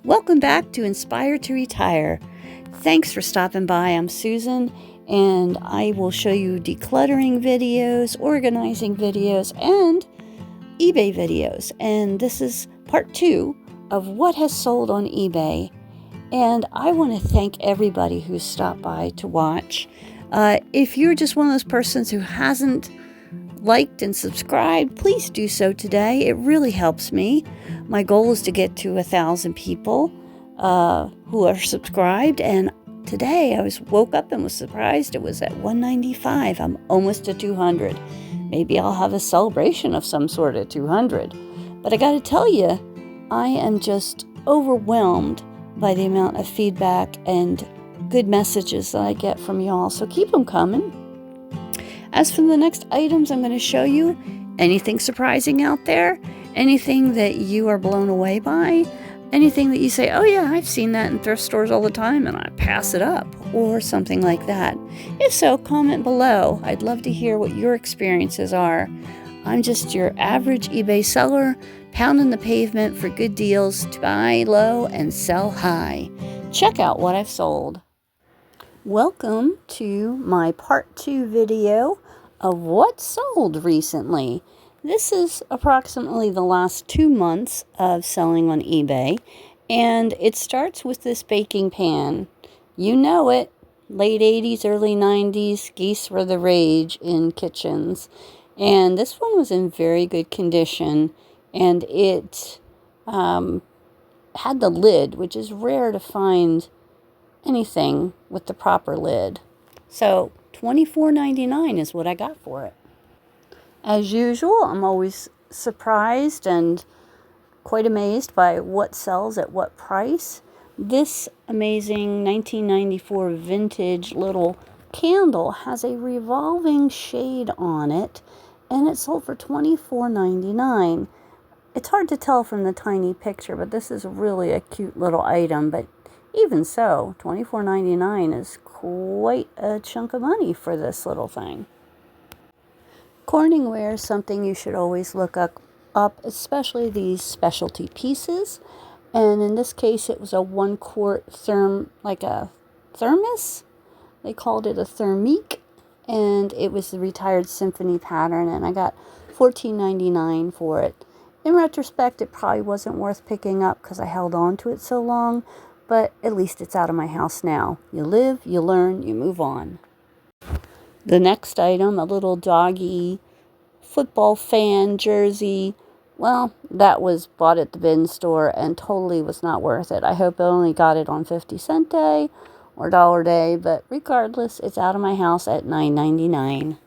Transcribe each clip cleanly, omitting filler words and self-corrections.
Welcome back to Inspire to Retire. Thanks for stopping by. I'm Susan, and I will show you decluttering videos, organizing videos, and eBay videos. And this is part 2 of what has sold on eBay. And I want to thank everybody who's stopped by to watch. If you're just one of those persons who hasn't liked and subscribed, please do so today. It really helps me. My goal is to get to 1,000 people who are subscribed, and today I woke up and was surprised it was at 195. I'm almost at 200. Maybe I'll have a celebration of some sort at 200. But I got to tell you, I am just overwhelmed by the amount of feedback and good messages that I get from y'all. So keep them coming. As for the next items I'm going to show you, anything surprising out there, anything that you are blown away by, anything that you say, oh yeah, I've seen that in thrift stores all the time and I pass it up, or something like that. If so, comment below. I'd love to hear what your experiences are. I'm just your average eBay seller, pounding the pavement for good deals to buy low and sell high. Check out what I've sold. Welcome to my part 2 video of what sold recently. This is approximately the last 2 months of selling on eBay, and it starts with this baking pan. You know it, late 80s, early 90s, geese were the rage in kitchens. And this one was in very good condition, and it had the lid, which is rare to find anything with the proper lid. So $24.99 is what I got for it. As usual, I'm always surprised and quite amazed by what sells at what price. This amazing 1994 vintage little candle has a revolving shade on it, and it sold for $24.99. It's hard to tell from the tiny picture, but this is really a cute little item. But even so, $24.99 is quite a chunk of money for this little thing. Corningware is something you should always look up, especially these specialty pieces. And in this case, it was a 1-quart like a thermos. They called it a thermique, and it was the retired symphony pattern, and I got $14.99 for it. In retrospect, it probably wasn't worth picking up because I held on to it so long, but at least it's out of my house now. You live, you learn, you move on. The next item, a little doggy football fan jersey. Well, that was bought at the bin store and totally was not worth it. I hope I only got it on 50-cent day or dollar day, but regardless, it's out of my house at $9.99.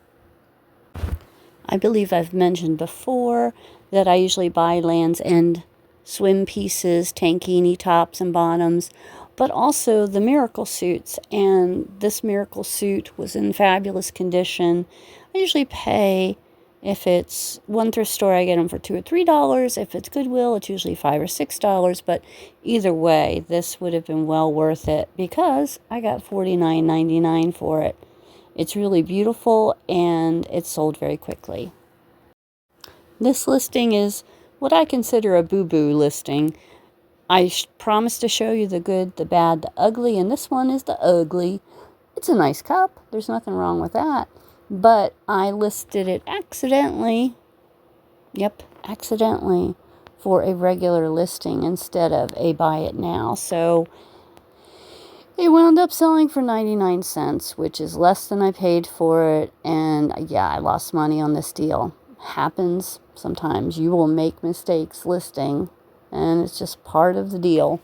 I believe I've mentioned before that I usually buy Land's End swim pieces, tankini tops and bottoms, but also the miracle suits. And this miracle suit was in fabulous condition. I usually pay, if it's one thrift store, I get them for $2 or $3. If it's Goodwill, it's usually $5 or $6. But either way, this would have been well worth it because I got $49.99 for it. It's really beautiful, and it sold very quickly. This listing is what I consider a boo-boo listing. I promised to show you the good, the bad, the ugly, and this one is the ugly. It's a nice cup. There's nothing wrong with that. But I listed it accidentally. Yep, accidentally, for a regular listing instead of a buy it now. So it wound up selling for 99 cents, which is less than I paid for it. And yeah, I lost money on this deal. Happens sometimes. You will make mistakes listing, and it's just part of the deal.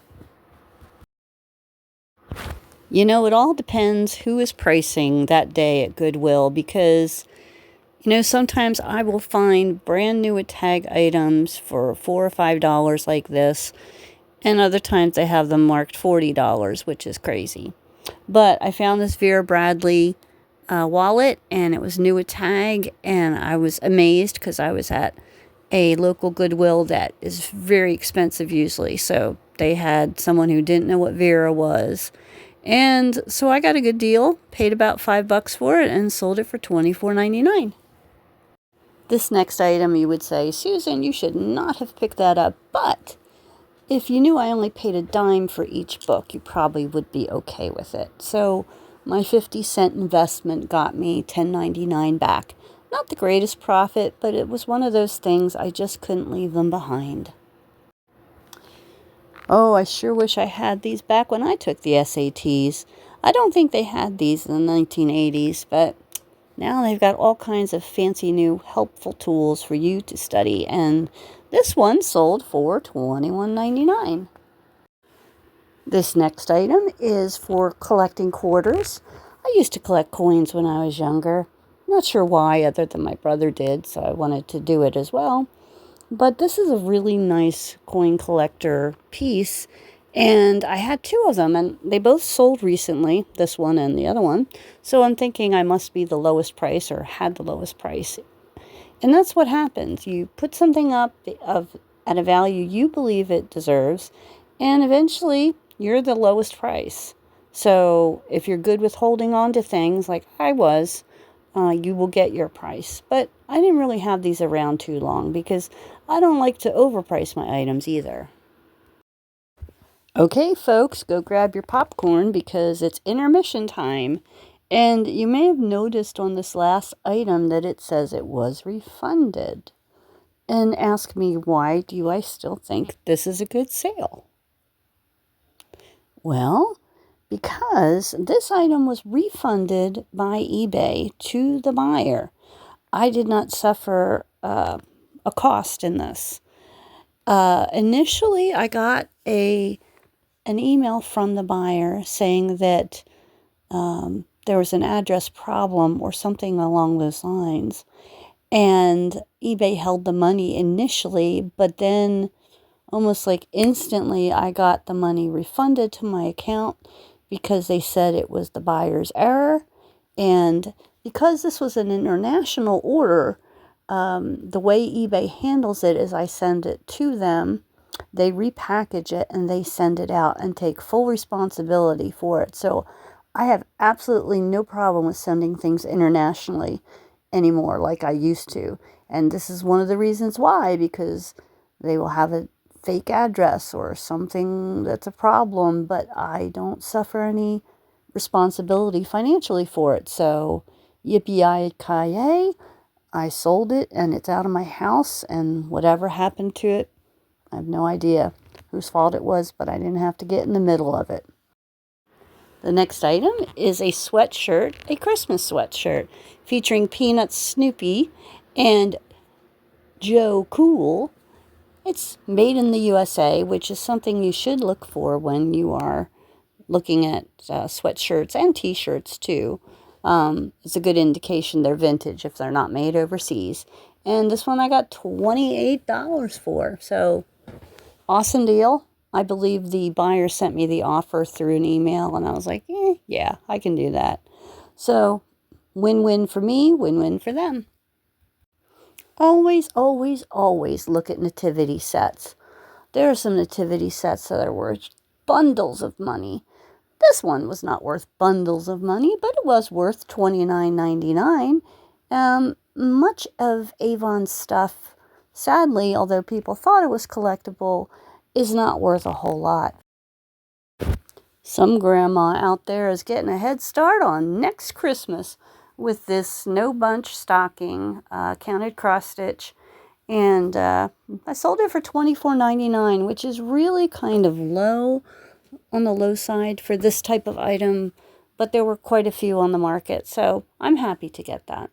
You know, it all depends who is pricing that day at Goodwill, because sometimes I will find brand new tag items for $4 or $5 like this, and other times they have them marked $40, which is crazy. But I found this Vera Bradley wallet, and it was new at tag, and I was amazed because I was at a local Goodwill that is very expensive usually, so they had someone who didn't know what Vera was, and so I got a good deal, paid about $5 for it, and sold it for $24.99. This next item, you would say, Susan, you should not have picked that up, but If you knew I only paid a dime for each book, you probably would be okay with it. So my 50-cent investment got me $10.99 back. Not the greatest profit, but it was one of those things I just couldn't leave them behind. Oh, I sure wish I had these back when I took the SATs. I don't think they had these in the 1980s, but now they've got all kinds of fancy new helpful tools for you to study, and this one sold for $21.99. This next item is for collecting quarters. I used to collect coins when I was younger. Not sure why, other than my brother did, so I wanted to do it as well. But this is a really nice coin collector piece, and I had two of them, and they both sold recently, this one and the other one. So I'm thinking I must be the lowest price or had the lowest price. And that's what happens. You put something up at a value you believe it deserves, and eventually you're the lowest price. So if you're good with holding on to things like I was, you will get your price. But I didn't really have these around too long because I don't like to overprice my items either. Okay, folks, go grab your popcorn because it's intermission time. And you may have noticed on this last item that it says it was refunded. And ask me, why do I still think this is a good sale? Well, because this item was refunded by eBay to the buyer. I did not suffer a cost in this. Initially, I got an email from the buyer saying that there was an address problem or something along those lines. And eBay held the money initially, but then almost like instantly I got the money refunded to my account because they said it was the buyer's error. And because this was an international order, the way eBay handles it is I send it to them, they repackage it, and they send it out and take full responsibility for it. So I have absolutely no problem with sending things internationally anymore like I used to. And this is one of the reasons why, because they will have a fake address or something that's a problem, but I don't suffer any responsibility financially for it. So yippee-ki-yay, I sold it and it's out of my house, and whatever happened to it, I have no idea whose fault it was, but I didn't have to get in the middle of it. The next item is a sweatshirt, a Christmas sweatshirt, featuring Peanuts, Snoopy, and Joe Cool. It's made in the USA, which is something you should look for when you are looking at sweatshirts and t-shirts too. It's a good indication they're vintage if they're not made overseas. And this one I got $28 for, so awesome deal. I believe the buyer sent me the offer through an email, and I was like, yeah, I can do that. So win-win for me, win-win for them. Always, always, always look at nativity sets. There are some nativity sets that are worth bundles of money. This one was not worth bundles of money, but it was worth $29.99. Much of Avon's stuff, sadly, although people thought it was collectible, is not worth a whole lot. Some grandma out there is getting a head start on next Christmas with this Snow Bunch stocking, counted cross stitch. And I sold it for $24.99, which is really kind of low, on the low side for this type of item, but there were quite a few on the market, so I'm happy to get that.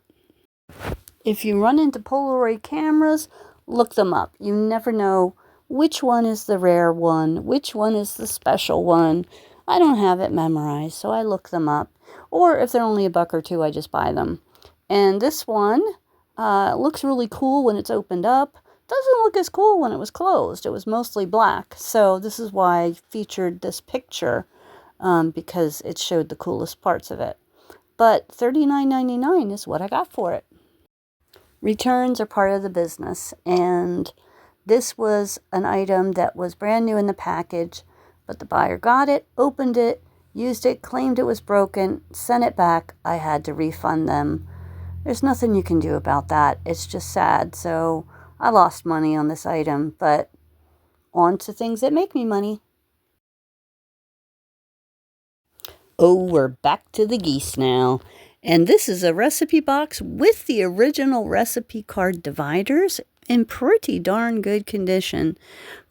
If you run into Polaroid cameras, look them up. You never know which one is the rare one, which one is the special one. I don't have it memorized, so I look them up. Or if they're only $1 or $2, I just buy them. And this one looks really cool when it's opened up. Doesn't look as cool when it was closed. It was mostly black. So this is why I featured this picture, because it showed the coolest parts of it. But $39.99 is what I got for it. Returns are part of the business, and this was an item that was brand new in the package, but the buyer got it, opened it, used it, claimed it was broken, sent it back. I had to refund them. There's nothing you can do about that. It's just sad. So I lost money on this item, but on to things that make me money. Oh, we're back to the geese now. And this is a recipe box with the original recipe card dividers in pretty darn good condition.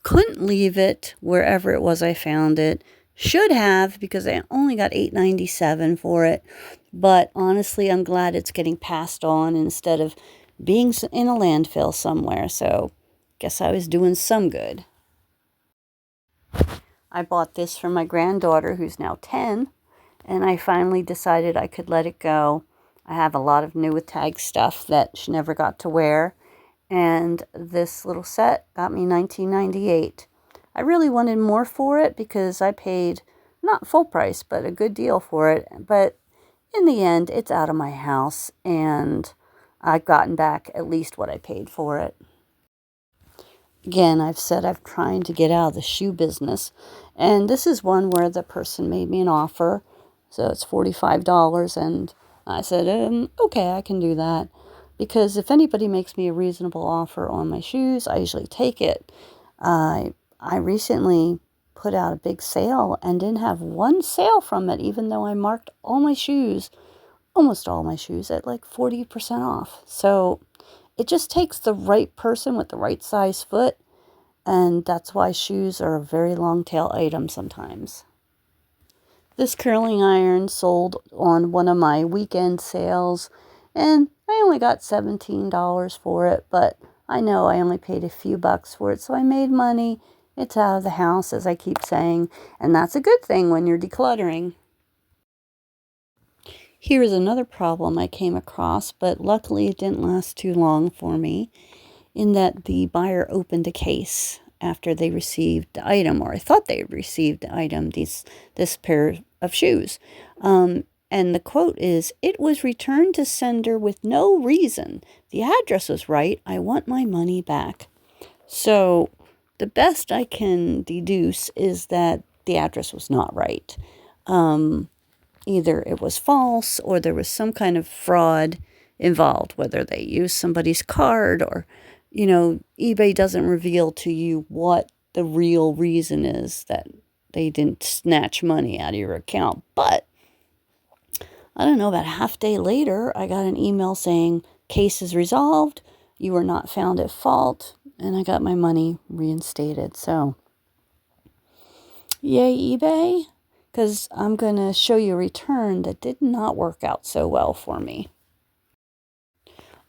Couldn't leave it wherever it was I found it. Should have, because I only got $8.97 for it. But honestly, I'm glad it's getting passed on instead of being in a landfill somewhere. So guess I was doing some good. I bought this for my granddaughter, who's now 10. And I finally decided I could let it go. I have a lot of new with tag stuff that she never got to wear. And this little set got me $19.98. I really wanted more for it because I paid not full price, but a good deal for it. But in the end, it's out of my house, and I've gotten back at least what I paid for it. Again, I've said I'm trying to get out of the shoe business. And this is one where the person made me an offer. So it's $45. And I said, okay, I can do that. Because if anybody makes me a reasonable offer on my shoes, I usually take it. I recently put out a big sale and didn't have one sale from it, even though I marked all my shoes, almost all my shoes, at like 40% off. So it just takes the right person with the right size foot, and that's why shoes are a very long tail item sometimes. This curling iron sold on one of my weekend sales, and I only got $17 for it, but I know I only paid a few bucks for it, so I made money. It's out of the house, as I keep saying, and that's a good thing when you're decluttering. Here's another problem I came across, but luckily it didn't last too long for me, in that the buyer opened a case after they received the item, or I thought they had received the item, this pair of shoes. And the quote is, "It was returned to sender with no reason. The address was right. I want my money back." So the best I can deduce is that the address was not right. Either it was false or there was some kind of fraud involved, whether they used somebody's card or, eBay doesn't reveal to you what the real reason is that they didn't snatch money out of your account. But I don't know, about a half day later, I got an email saying, "Case is resolved. You were not found at fault." And I got my money reinstated. So, yay, eBay. Because I'm going to show you a return that did not work out so well for me.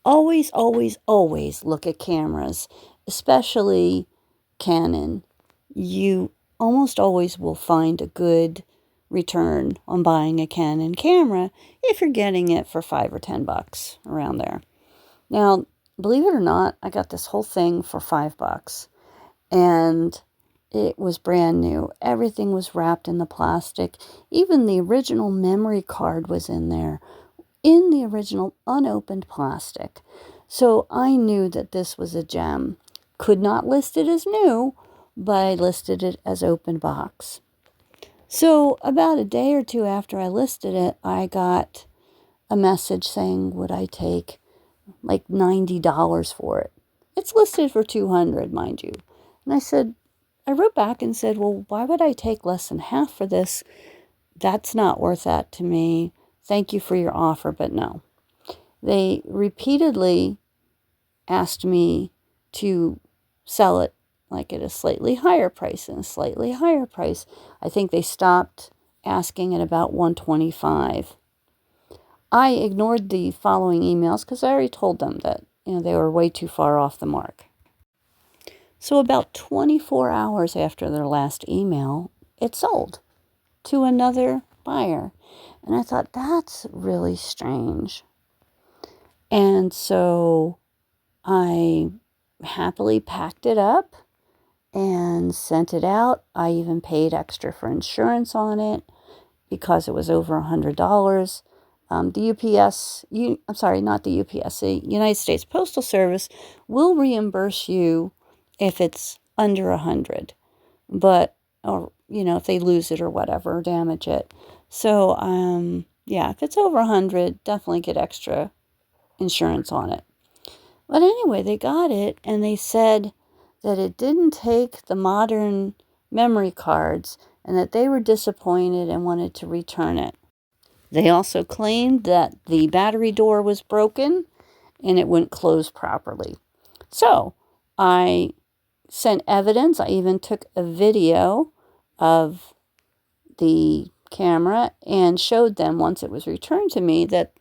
Always, always, always look at cameras, especially Canon. You almost always will find a good return on buying a Canon camera if you're getting it for $5 or $10 around there. Now, believe it or not, I got this whole thing for $5, and it was brand new. Everything was wrapped in the plastic. Even the original memory card was in there, in the original unopened plastic. So I knew that this was a gem. Could not list it as new, but I listed it as open box. So about a day or two after I listed it, I got a message saying, would I take like $90 for it? It's listed for $200, mind you. And I wrote back and said, well, why would I take less than half for this? That's not worth that to me. Thank you for your offer, but no. They repeatedly asked me to sell it like at a slightly higher price and a slightly higher price. I think they stopped asking at about $125. I ignored the following emails because I already told them that they were way too far off the mark. So about 24 hours after their last email, it sold to another buyer. And I thought, that's really strange. And so I happily packed it up and sent it out. I even paid extra for insurance on it because it was over $100. The UPS, not the UPS, the United States Postal Service will reimburse you if it's under 100, but, if they lose it or whatever, or damage it. So, if it's over 100, definitely get extra insurance on it. But anyway, they got it, and they said that it didn't take the modern memory cards and that they were disappointed and wanted to return it. They also claimed that the battery door was broken and it wouldn't close properly. So I sent evidence. I even took a video of the camera and showed them once it was returned to me that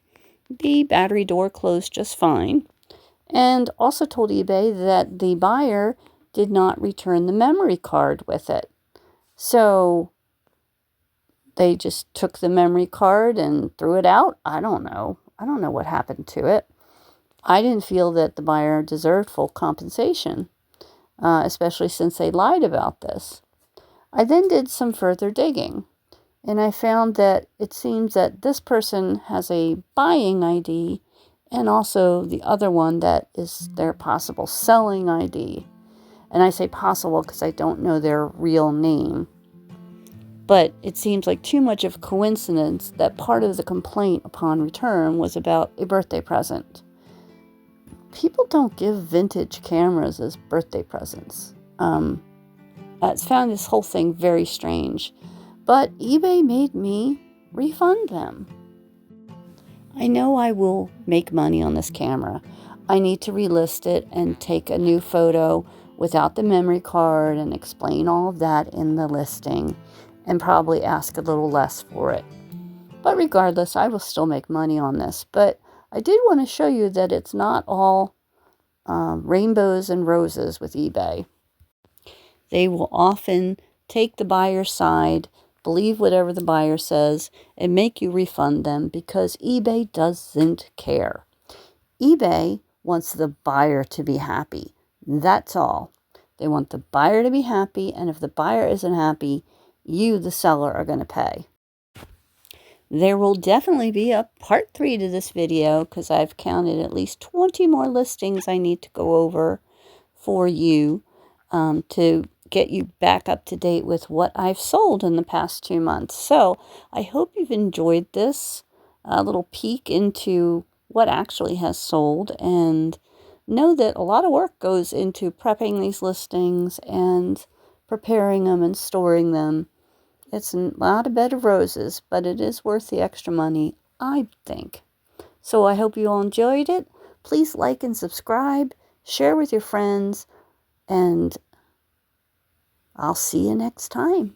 the battery door closed just fine. And also told eBay that the buyer did not return the memory card with it. So they just took the memory card and threw it out. I don't know. I don't know what happened to it. I didn't feel that the buyer deserved full compensation, especially since they lied about this. I then did some further digging, and I found that it seems that this person has a buying ID and also the other one that is their possible selling ID. And I say possible because I don't know their real name. But it seems like too much of a coincidence that part of the complaint upon return was about a birthday present. People don't give vintage cameras as birthday presents. I found this whole thing very strange. But eBay made me refund them. I know I will make money on this camera. I need to relist it and take a new photo without the memory card and explain all of that in the listing and probably ask a little less for it. But regardless, I will still make money on this. But I did want to show you that it's not all rainbows and roses with eBay. They will often take the buyer's side, believe whatever the buyer says, and make you refund them because eBay doesn't care. eBay wants the buyer to be happy. That's all. They want the buyer to be happy, and if the buyer isn't happy, you, the seller, are going to pay. There will definitely be a part 3 to this video because I've counted at least 20 more listings I need to go over for you to get you back up to date with what I've sold in the past 2 months. So I hope you've enjoyed this little peek into what actually has sold, and know that a lot of work goes into prepping these listings and preparing them and storing them. It's not a bed of roses, but it is worth the extra money, I think. So I hope you all enjoyed it. Please like and subscribe, share with your friends, and I'll see you next time.